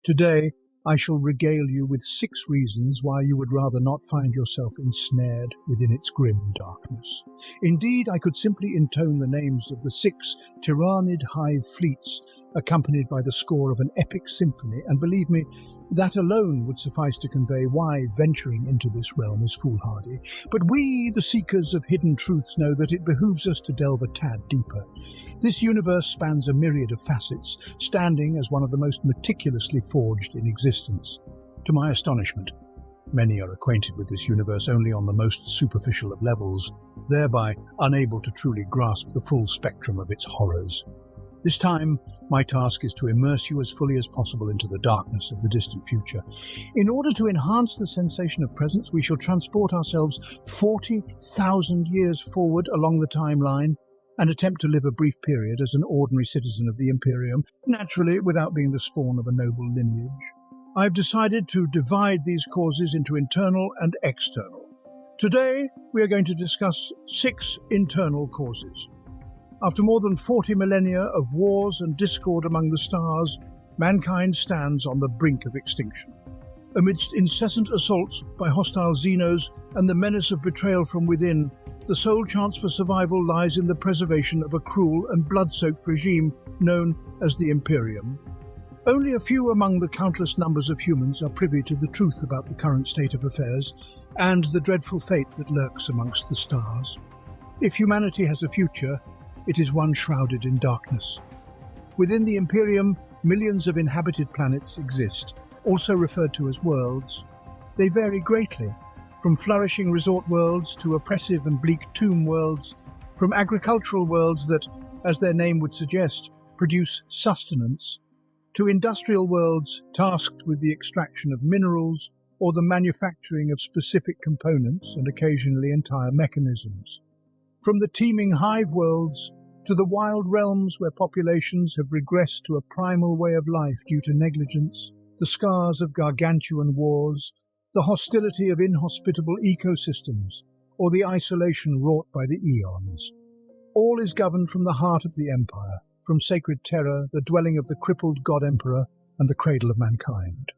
Today, I shall regale you with 6 reasons why you would rather not find yourself ensnared within its grim darkness. Indeed, I could simply intone the names of the 6 tyrannid hive fleets, accompanied by the score of an epic symphony, and believe me, that alone would suffice to convey why venturing into this realm is foolhardy. But we, the seekers of hidden truths, know that it behooves us to delve a tad deeper. This universe spans a myriad of facets, standing as one of the most meticulously forged in existence. To my astonishment, many are acquainted with this universe only on the most superficial of levels, thereby unable to truly grasp the full spectrum of its horrors. This time, my task is to immerse you as fully as possible into the darkness of the distant future. In order to enhance the sensation of presence, we shall transport ourselves 40,000 years forward along the timeline and attempt to live a brief period as an ordinary citizen of the Imperium, naturally without being the spawn of a noble lineage. I've decided to divide these causes into internal and external. Today, we are going to discuss 6 internal causes. After more than 40 millennia of wars and discord among the stars, mankind stands on the brink of extinction. Amidst incessant assaults by hostile Xenos and the menace of betrayal from within, the sole chance for survival lies in the preservation of a cruel and blood-soaked regime known as the Imperium. Only a few among the countless numbers of humans are privy to the truth about the current state of affairs and the dreadful fate that lurks amongst the stars. If humanity has a future, it is one shrouded in darkness. Within the Imperium, millions of inhabited planets exist, also referred to as worlds. They vary greatly, from flourishing resort worlds to oppressive and bleak tomb worlds, from agricultural worlds that, as their name would suggest, produce sustenance, to industrial worlds tasked with the extraction of minerals or the manufacturing of specific components and occasionally entire mechanisms. From the teeming hive worlds to the wild realms where populations have regressed to a primal way of life due to negligence, the scars of gargantuan wars, the hostility of inhospitable ecosystems, or the isolation wrought by the eons. All is governed from the heart of the Empire, from sacred Terra, the dwelling of the crippled God-Emperor, and the cradle of mankind.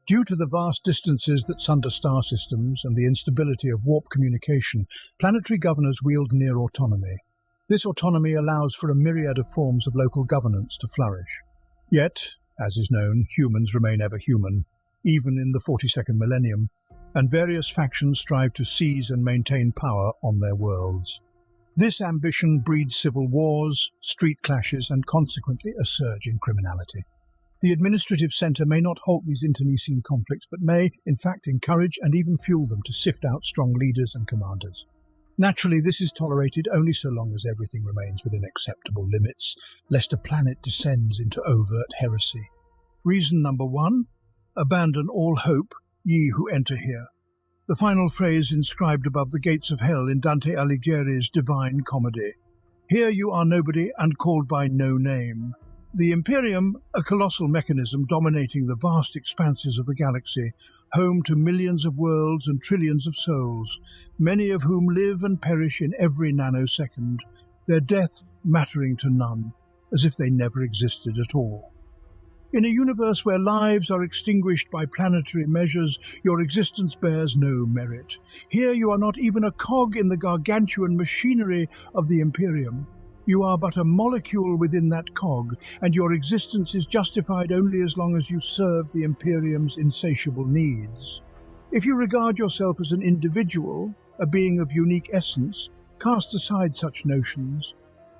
Due to the vast distances that sunder star systems and the instability of warp communication, planetary governors wield near autonomy. This autonomy allows for a myriad of forms of local governance to flourish. Yet, as is known, humans remain ever human, even in the 42nd millennium, and various factions strive to seize and maintain power on their worlds. This ambition breeds civil wars, street clashes, and consequently a surge in criminality. The administrative centre may not halt these internecine conflicts, but may, in fact, encourage and even fuel them to sift out strong leaders and commanders. Naturally, this is tolerated only so long as everything remains within acceptable limits, lest a planet descends into overt heresy. Reason number 1. Abandon all hope, ye who enter here. The final phrase inscribed above the gates of hell in Dante Alighieri's Divine Comedy. Here you are nobody and called by no name. The Imperium, a colossal mechanism dominating the vast expanses of the galaxy, home to millions of worlds and trillions of souls, many of whom live and perish in every nanosecond, their death mattering to none, as if they never existed at all. In a universe where lives are extinguished by planetary measures, your existence bears no merit. Here you are not even a cog in the gargantuan machinery of the Imperium. You are but a molecule within that cog, and your existence is justified only as long as you serve the Imperium's insatiable needs. If you regard yourself as an individual, a being of unique essence, cast aside such notions.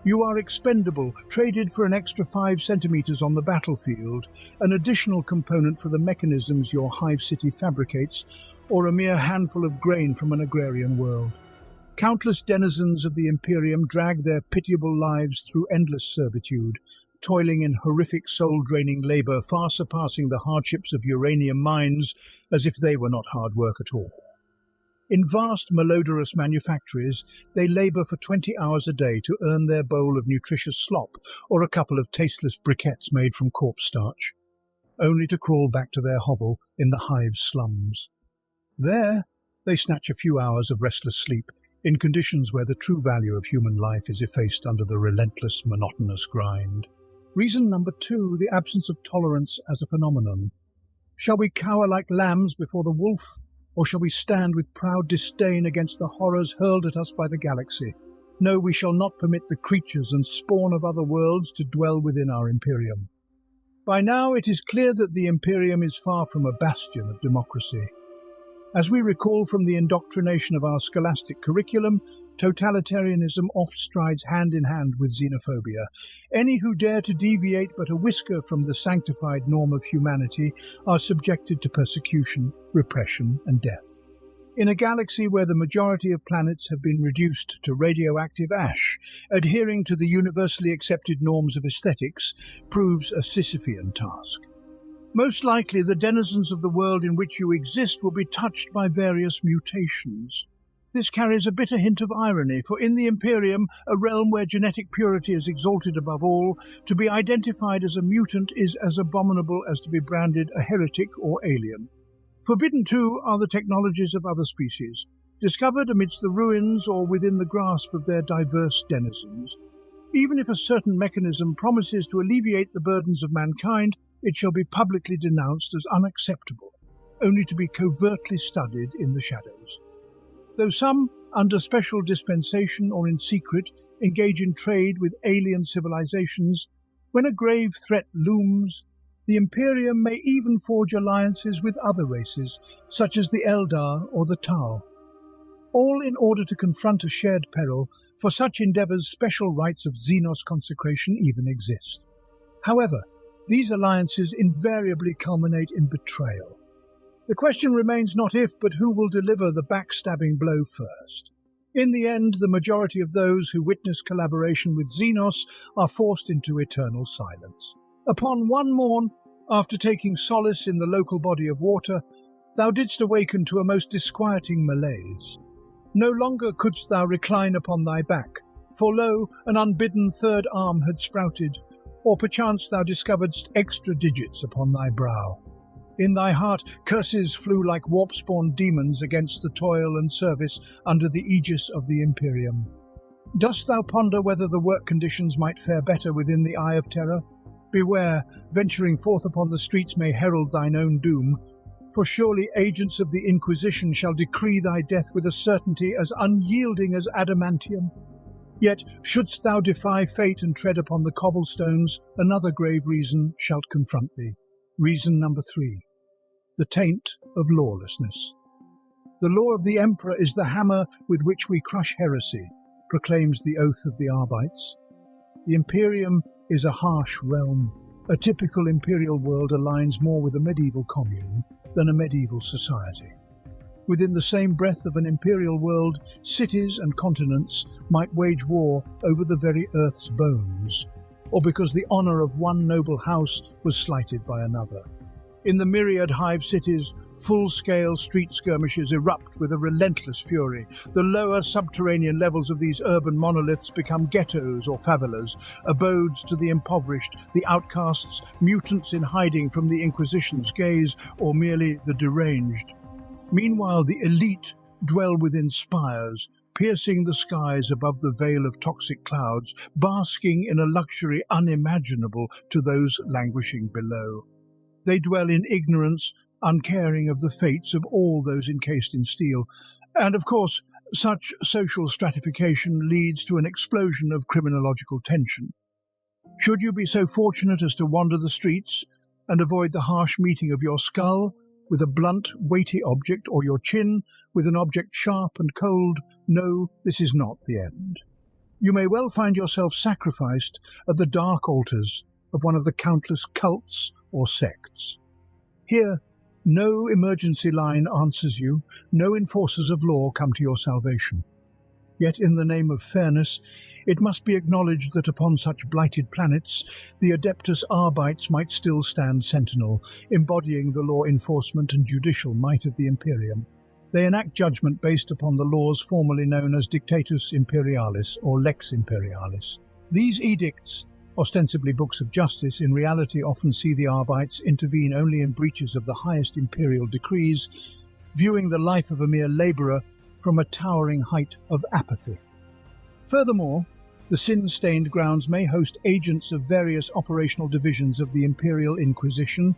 You are expendable, traded for an extra 5 centimeters on the battlefield, an additional component for the mechanisms your hive city fabricates, or a mere handful of grain from an agrarian world. Countless denizens of the Imperium drag their pitiable lives through endless servitude, toiling in horrific soul-draining labour far surpassing the hardships of uranium mines, as if they were not hard work at all. In vast, malodorous manufactories, they labour for 20 hours a day to earn their bowl of nutritious slop or a couple of tasteless briquettes made from corpse starch, only to crawl back to their hovel in the hive's slums. There, they snatch a few hours of restless sleep, in conditions where the true value of human life is effaced under the relentless, monotonous grind. Reason number 2, the absence of tolerance as a phenomenon. Shall we cower like lambs before the wolf, or shall we stand with proud disdain against the horrors hurled at us by the galaxy? No, we shall not permit the creatures and spawn of other worlds to dwell within our Imperium. By now it is clear that the Imperium is far from a bastion of democracy. As we recall from the indoctrination of our scholastic curriculum, totalitarianism oft strides hand in hand with xenophobia. Any who dare to deviate but a whisker from the sanctified norm of humanity are subjected to persecution, repression, and death. In a galaxy where the majority of planets have been reduced to radioactive ash, adhering to the universally accepted norms of aesthetics proves a Sisyphean task. Most likely, the denizens of the world in which you exist will be touched by various mutations. This carries a bitter hint of irony, for in the Imperium, a realm where genetic purity is exalted above all, to be identified as a mutant is as abominable as to be branded a heretic or alien. Forbidden, too, are the technologies of other species, discovered amidst the ruins or within the grasp of their diverse denizens. Even if a certain mechanism promises to alleviate the burdens of mankind, it shall be publicly denounced as unacceptable, only to be covertly studied in the shadows. Though some, under special dispensation or in secret, engage in trade with alien civilizations, when a grave threat looms, the Imperium may even forge alliances with other races, such as the Eldar or the Tau, all in order to confront a shared peril. For such endeavours, special rites of Xenos consecration even exist. However, these alliances invariably culminate in betrayal. The question remains not if, but who will deliver the backstabbing blow first. In the end, the majority of those who witness collaboration with Xenos are forced into eternal silence. Upon one morn, after taking solace in the local body of water, thou didst awaken to a most disquieting malaise. No longer couldst thou recline upon thy back, for lo, an unbidden third arm had sprouted, or perchance thou discoveredst extra digits upon thy brow. In thy heart curses flew like warp-spawned demons against the toil and service under the aegis of the Imperium. Dost thou ponder whether the work conditions might fare better within the Eye of Terror? Beware, venturing forth upon the streets may herald thine own doom, for surely agents of the Inquisition shall decree thy death with a certainty as unyielding as adamantium. Yet, shouldst thou defy fate and tread upon the cobblestones, another grave reason shalt confront thee. Reason number 3. The taint of lawlessness. The law of the Emperor is the hammer with which we crush heresy, proclaims the oath of the Arbites. The Imperium is a harsh realm. A typical imperial world aligns more with a medieval commune than a medieval society. Within the same breath of an imperial world, cities and continents might wage war over the very earth's bones, or because the honour of one noble house was slighted by another. In the myriad hive cities, full-scale street skirmishes erupt with a relentless fury. The lower subterranean levels of these urban monoliths become ghettos or favelas, abodes to the impoverished, the outcasts, mutants in hiding from the Inquisition's gaze, or merely the deranged. Meanwhile, the elite dwell within spires, piercing the skies above the veil of toxic clouds, basking in a luxury unimaginable to those languishing below. They dwell in ignorance, uncaring of the fates of all those encased in steel. And of course, such social stratification leads to an explosion of criminological tension. Should you be so fortunate as to wander the streets and avoid the harsh meeting of your skull with a blunt, weighty object, or your chin with an object sharp and cold, no, this is not the end. You may well find yourself sacrificed at the dark altars of one of the countless cults or sects. Here, no emergency line answers you, no enforcers of law come to your salvation. Yet in the name of fairness, it must be acknowledged that upon such blighted planets, the Adeptus Arbites might still stand sentinel, embodying the law enforcement and judicial might of the Imperium. They enact judgment based upon the laws formerly known as Dictatus Imperialis or Lex Imperialis. These edicts, ostensibly books of justice, in reality often see the Arbites intervene only in breaches of the highest imperial decrees, viewing the life of a mere labourer from a towering height of apathy. Furthermore, the sin-stained grounds may host agents of various operational divisions of the Imperial Inquisition,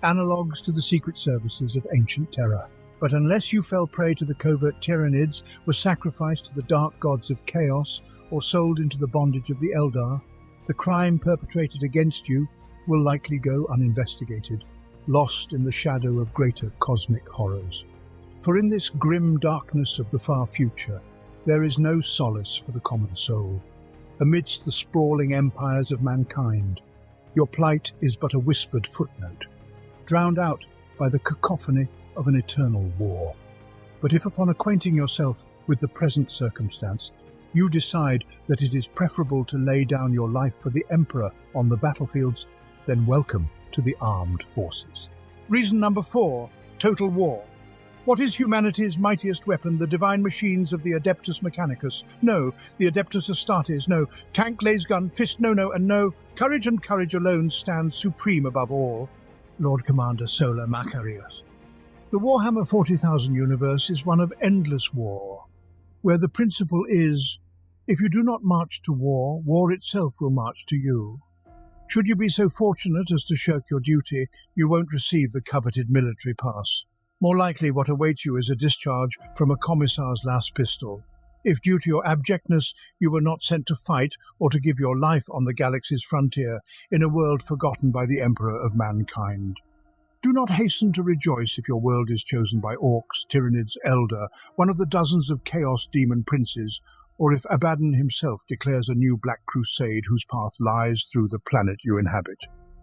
analogues to the secret services of ancient terror. But unless you fell prey to the covert tyrannids, were sacrificed to the dark gods of chaos, or sold into the bondage of the Eldar, the crime perpetrated against you will likely go uninvestigated, lost in the shadow of greater cosmic horrors. For in this grim darkness of the far future, there is no solace for the common soul. Amidst the sprawling empires of mankind, your plight is but a whispered footnote, drowned out by the cacophony of an eternal war. But if upon acquainting yourself with the present circumstance, you decide that it is preferable to lay down your life for the Emperor on the battlefields, then welcome to the armed forces. Reason number 4, total war. What is humanity's mightiest weapon? The divine machines of the Adeptus Mechanicus? No. The Adeptus Astartes? No. Tank, laser gun, fist? No, and no. Courage and courage alone stands supreme above all. Lord Commander Solar Macarius. The Warhammer 40,000 universe is one of endless war, where the principle is, if you do not march to war, war itself will march to you. Should you be so fortunate as to shirk your duty, you won't receive the coveted military pass. More likely what awaits you is a discharge from a commissar's last pistol. If due to your abjectness you were not sent to fight or to give your life on the galaxy's frontier in a world forgotten by the Emperor of mankind. Do not hasten to rejoice if your world is chosen by orcs, tyrannids, Eldar, one of the dozens of chaos demon princes, or if Abaddon himself declares a new black crusade whose path lies through the planet you inhabit.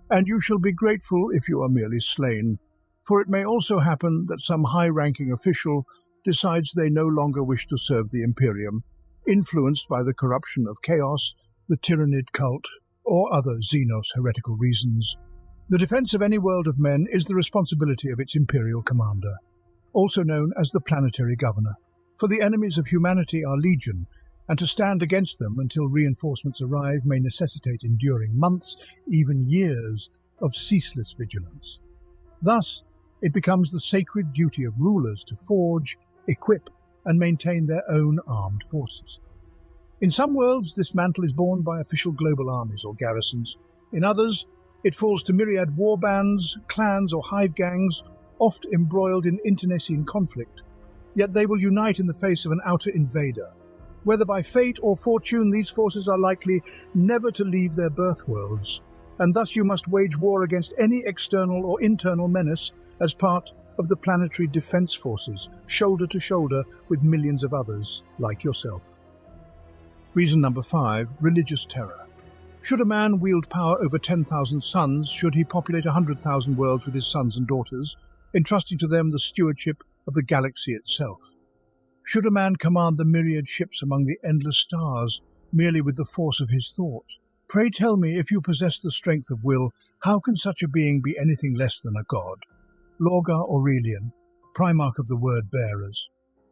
And you shall be grateful if you are merely slain, for it may also happen that some high-ranking official decides they no longer wish to serve the Imperium, influenced by the corruption of chaos, the tyrannid cult, or other Xenos heretical reasons. The defense of any world of men is the responsibility of its imperial commander, also known as the planetary governor, for the enemies of humanity are legion, and to stand against them until reinforcements arrive may necessitate enduring months, even years, of ceaseless vigilance. Thus, it becomes the sacred duty of rulers to forge, equip, and maintain their own armed forces. In some worlds, this mantle is borne by official global armies or garrisons. In others, it falls to myriad war bands, clans, or hive gangs, oft embroiled in internecine conflict. Yet they will unite in the face of an outer invader. Whether by fate or fortune, these forces are likely never to leave their birth worlds, and thus you must wage war against any external or internal menace as part of the planetary defense forces, shoulder to shoulder with millions of others like yourself. Reason number 5, religious terror. Should a man wield power over 10,000 suns, should he populate 100,000 worlds with his sons and daughters, entrusting to them the stewardship of the galaxy itself? Should a man command the myriad ships among the endless stars, merely with the force of his thought? Pray tell me, if you possess the strength of will, how can such a being be anything less than a god? Lorgar Aurelian, Primarch of the Word-Bearers.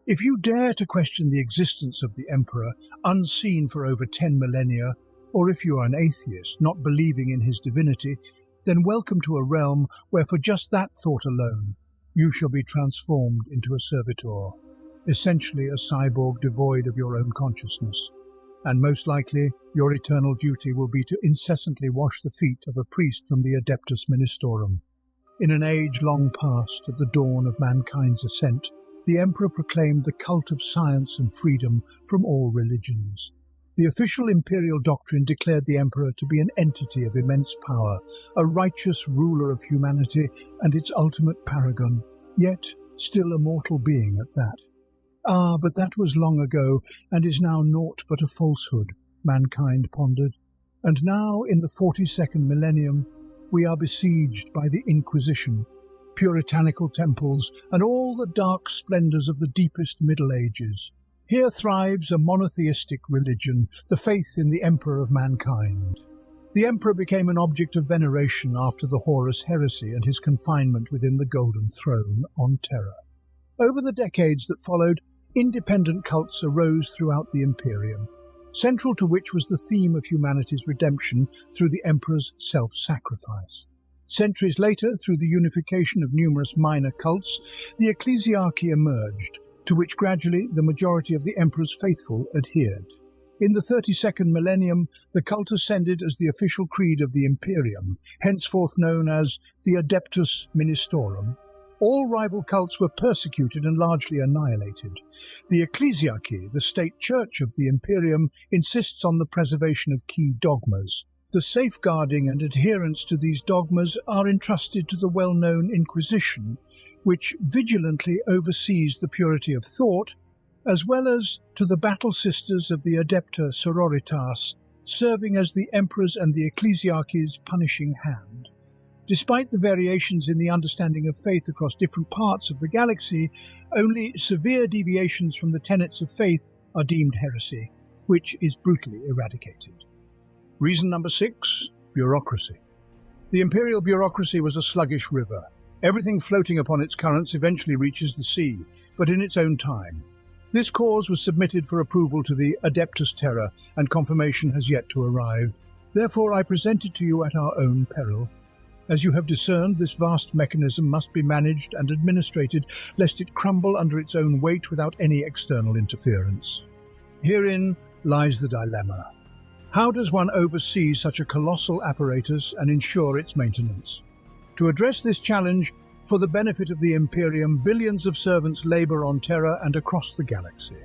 If you dare to question the existence of the Emperor, unseen for over 10 millennia, or if you are an atheist, not believing in his divinity, then welcome to a realm where for just that thought alone, you shall be transformed into a servitor, essentially a cyborg devoid of your own consciousness. And most likely, your eternal duty will be to incessantly wash the feet of a priest from the Adeptus Ministorum. In an age long past, at the dawn of mankind's ascent, the Emperor proclaimed the cult of science and freedom from all religions. The official imperial doctrine declared the Emperor to be an entity of immense power, a righteous ruler of humanity and its ultimate paragon, yet still a mortal being at that. Ah, but that was long ago, and is now naught but a falsehood, mankind pondered. And now, in the 42nd millennium, we are besieged by the Inquisition, puritanical temples, and all the dark splendours of the deepest Middle Ages. Here thrives a monotheistic religion, the faith in the Emperor of mankind. The Emperor became an object of veneration after the Horus heresy and his confinement within the Golden Throne on Terra. Over the decades that followed, independent cults arose throughout the Imperium, central to which was the theme of humanity's redemption through the Emperor's self-sacrifice. Centuries later, through the unification of numerous minor cults, the ecclesiarchy emerged, to which gradually the majority of the Emperor's faithful adhered. In the 32nd millennium, the cult ascended as the official creed of the Imperium, henceforth known as the Adeptus Ministorum. All rival cults were persecuted and largely annihilated. The ecclesiarchy, the state church of the Imperium, insists on the preservation of key dogmas. The safeguarding and adherence to these dogmas are entrusted to the well-known Inquisition, which vigilantly oversees the purity of thought, as well as to the battle sisters of the Adepta Sororitas, serving as the emperor's and the ecclesiarchy's punishing hand. Despite the variations in the understanding of faith across different parts of the galaxy, only severe deviations from the tenets of faith are deemed heresy, which is brutally eradicated. Reason number 6, bureaucracy. The imperial bureaucracy was a sluggish river. Everything floating upon its currents eventually reaches the sea, but in its own time. This cause was submitted for approval to the Adeptus Terra, and confirmation has yet to arrive. Therefore I present it to you at our own peril. As you have discerned, this vast mechanism must be managed and administrated, lest it crumble under its own weight without any external interference. Herein lies the dilemma. How does one oversee such a colossal apparatus and ensure its maintenance? To address this challenge, for the benefit of the Imperium, billions of servants labour on Terra and across the galaxy.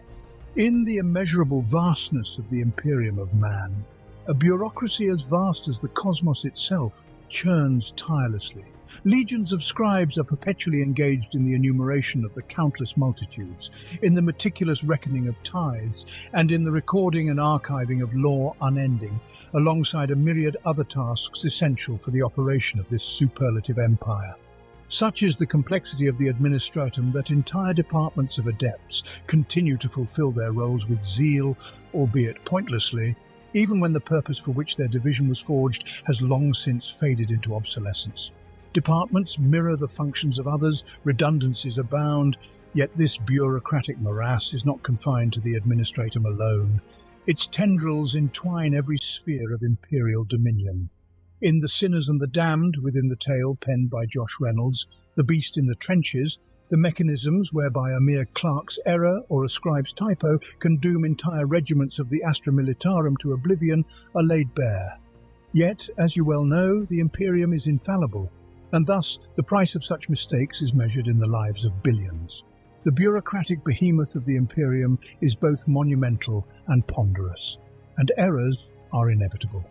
In the immeasurable vastness of the Imperium of man, a bureaucracy as vast as the cosmos itself churns tirelessly. Legions of scribes are perpetually engaged in the enumeration of the countless multitudes, in the meticulous reckoning of tithes, and in the recording and archiving of law unending, alongside a myriad other tasks essential for the operation of this superlative empire. Such is the complexity of the administratum that entire departments of adepts continue to fulfill their roles with zeal, albeit pointlessly, even when the purpose for which their division was forged has long since faded into obsolescence. Departments mirror the functions of others, redundancies abound, yet this bureaucratic morass is not confined to the administratum alone. Its tendrils entwine every sphere of imperial dominion. In The Sinners and the Damned, within the tale penned by Josh Reynolds, The Beast in the Trenches, the mechanisms whereby a mere clerk's error or a scribe's typo can doom entire regiments of the Astra Militarum to oblivion are laid bare. Yet, as you well know, the Imperium is infallible, and thus the price of such mistakes is measured in the lives of billions. The bureaucratic behemoth of the Imperium is both monumental and ponderous, and errors are inevitable.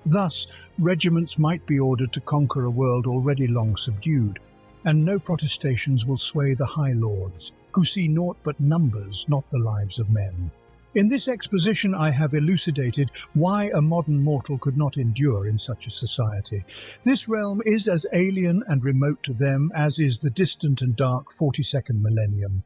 Thus, regiments might be ordered to conquer a world already long subdued, and no protestations will sway the High Lords, who see naught but numbers, not the lives of men. In this exposition I have elucidated why a modern mortal could not endure in such a society. This realm is as alien and remote to them as is the distant and dark 42nd millennium.